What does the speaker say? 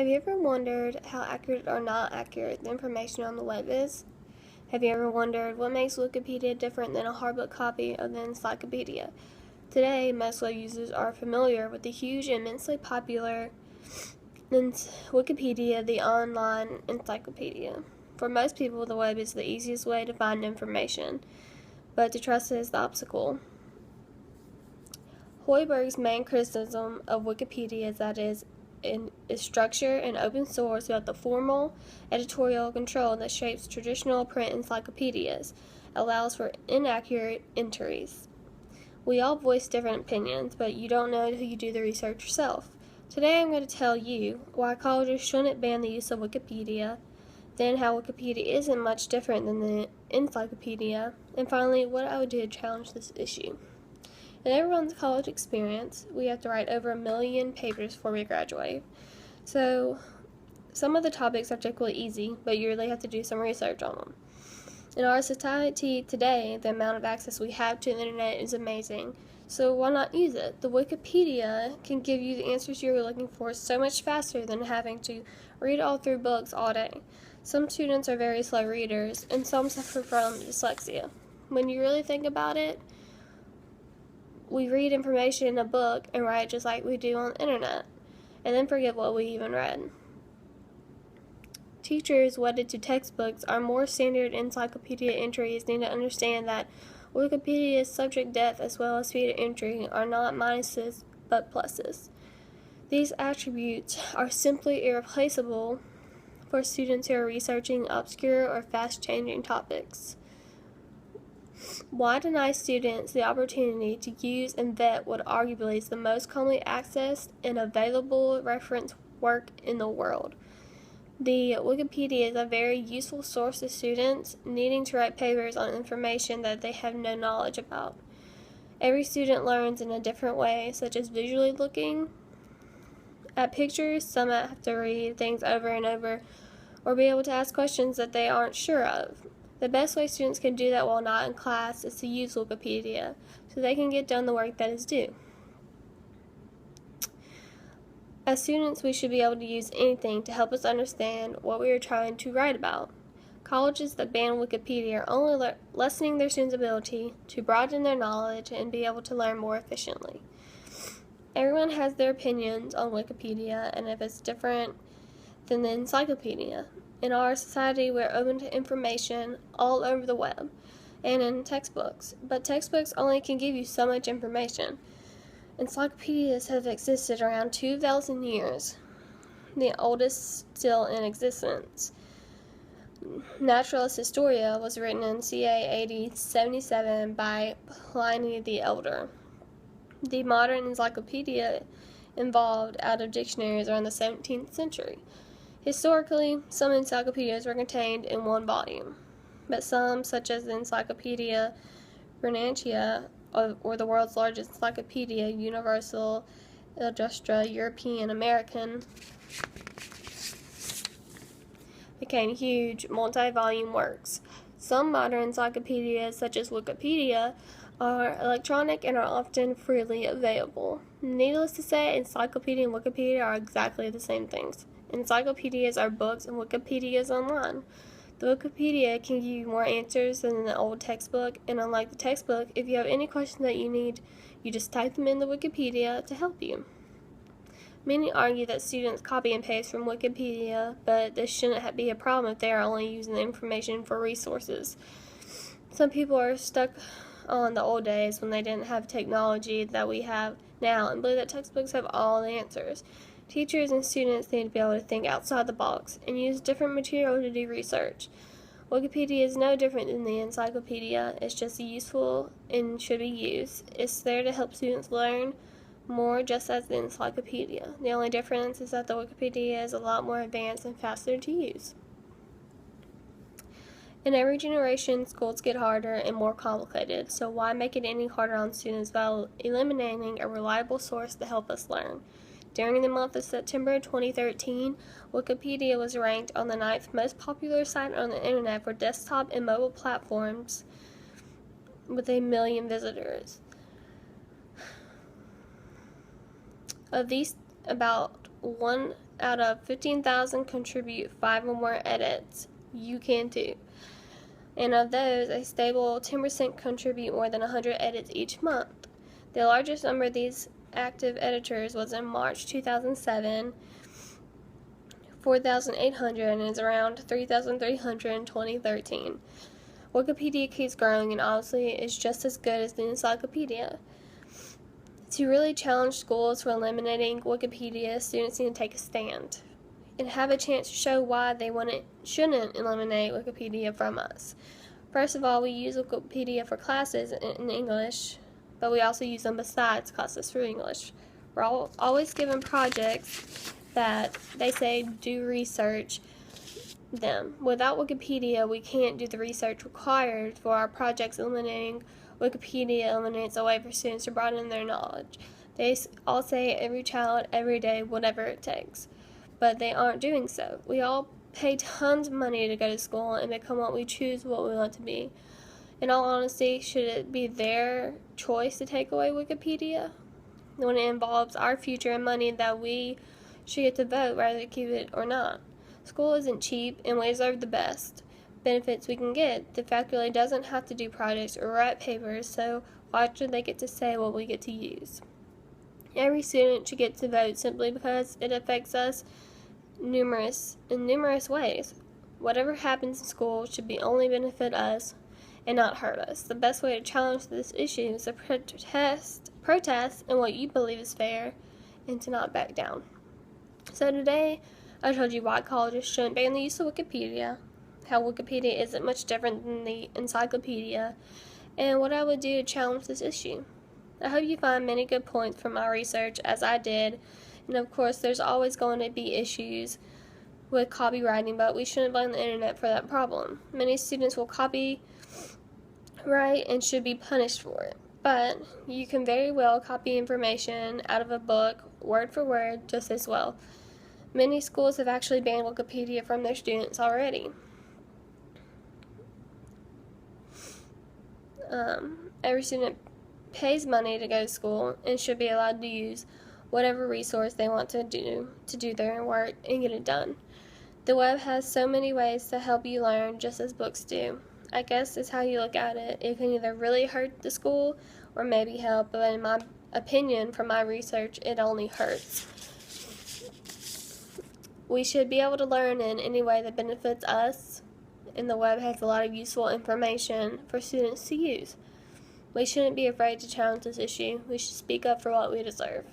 Have you ever wondered how accurate or not accurate the information on the web is? Have you ever wondered what makes Wikipedia different than a hardbook copy of the encyclopedia? Today, most web users are familiar with the huge and immensely popular Wikipedia, the online encyclopedia. For most people, the web is the easiest way to find information, but to trust it is the obstacle. Hoiberg's main criticism of Wikipedia is that it is structure and open source without the formal editorial control that shapes traditional print encyclopedias, allows for inaccurate entries. We all voice different opinions, but you don't know until you do the research yourself. Today I'm going to tell you why colleges shouldn't ban the use of Wikipedia, then how Wikipedia isn't much different than the encyclopedia, and finally what I would do to challenge this issue. In everyone's college experience, we have to write over 1 million papers before we graduate. So, some of the topics are typically easy, but you really have to do some research on them. In our society today, the amount of access we have to the internet is amazing. So why not use it? The Wikipedia can give you the answers you're looking for so much faster than having to read all through books all day. Some students are very slow readers, and some suffer from dyslexia. When you really think about it, we read information in a book and write just like we do on the internet, and then forget what we even read. Teachers wedded to textbooks or more standard encyclopedia entries need to understand that Wikipedia's subject depth as well as speed of entry are not minuses but pluses. These attributes are simply irreplaceable for students who are researching obscure or fast-changing topics. Why deny students the opportunity to use and vet what arguably is the most commonly accessed and available reference work in the world? The Wikipedia is a very useful source to students needing to write papers on information that they have no knowledge about. Every student learns in a different way, such as visually looking at pictures. Some might have to read things over and over or be able to ask questions that they aren't sure of. The best way students can do that while not in class is to use Wikipedia, so they can get done the work that is due. As students, we should be able to use anything to help us understand what we are trying to write about. Colleges that ban Wikipedia are only lessening their students' ability to broaden their knowledge and be able to learn more efficiently. Everyone has their opinions on Wikipedia, and if it's different than the encyclopedia. In our society, we're open to information all over the web and in textbooks, but textbooks only can give you so much information. Encyclopedias have existed around 2,000 years, the oldest still in existence. Naturalis Historia was written in ca. AD 77 by Pliny the Elder. The modern encyclopedia evolved out of dictionaries around the 17th century. Historically, some encyclopedias were contained in one volume, but some, such as the Encyclopedia Britannica, or the world's largest encyclopedia, Universal Illustra European American, became huge, multi-volume works. Some modern encyclopedias, such as Wikipedia, are electronic and are often freely available. Needless to say, encyclopedia and Wikipedia are exactly the same things. Encyclopedias are books and Wikipedia is online. The Wikipedia can give you more answers than the old textbook, and unlike the textbook, if you have any questions that you need, you just type them in the Wikipedia to help you. Many argue that students copy and paste from Wikipedia, but this shouldn't be a problem if they are only using the information for resources. Some people are stuck on the old days when they didn't have technology that we have now and believe that textbooks have all the answers. Teachers and students need to be able to think outside the box and use different material to do research. Wikipedia is no different than the encyclopedia. It's just useful and should be used. It's there to help students learn more, just as the encyclopedia. The only difference is that the Wikipedia is a lot more advanced and faster to use. In every generation, schools get harder and more complicated, so why make it any harder on students by eliminating a reliable source to help us learn? During the month of September 2013, Wikipedia was ranked on the 9th most popular site on the internet for desktop and mobile platforms with 1 million visitors. Of these, about one out of 15,000 contribute 5 or more edits. You can too. And of those, a stable 10% contribute more than 100 edits each month. The largest number of these active editors was in March 2007, 4,800, and is around 3,300 in 2013. Wikipedia keeps growing and obviously is just as good as the encyclopedia. To really challenge schools for eliminating Wikipedia, students need to take a stand and have a chance to show why they shouldn't eliminate Wikipedia from us. First of all, we use Wikipedia for classes in English, but we also use them besides classes for English. We're always given projects that they say do research them. Without Wikipedia, we can't do the research required for our projects. Eliminating Wikipedia eliminates a way for students to broaden their knowledge. They all say every child, every day, whatever it takes, but they aren't doing so. We all pay tons of money to go to school and become what we choose, what we want to be. In all honesty, should it be their choice to take away Wikipedia? When it involves our future and money, that we should get to vote rather than keep it or not. School isn't cheap, and we deserve the best benefits we can get. The faculty doesn't have to do projects or write papers, so why should they get to say what we get to use? Every student should get to vote simply because it affects us in numerous ways. Whatever happens in school should be only benefit us and not hurt us. The best way to challenge this issue is to protest in what you believe is fair and to not back down. So today, I told you why colleges shouldn't ban the use of Wikipedia, how Wikipedia isn't much different than the encyclopedia, and what I would do to challenge this issue. I hope you find many good points from my research, as I did, and of course there's always going to be issues with copywriting, but we shouldn't blame the internet for that problem. Many students will copyright and should be punished for it, but you can very well copy information out of a book, word for word, just as well. Many schools have actually banned Wikipedia from their students already. Every student pays money to go to school and should be allowed to use whatever resource they want to do their work and get it done. The web has so many ways to help you learn, just as books do. I guess it's how you look at it. It can either really hurt the school or maybe help, but in my opinion, from my research, it only hurts. We should be able to learn in any way that benefits us, and the web has a lot of useful information for students to use. We shouldn't be afraid to challenge this issue. We should speak up for what we deserve.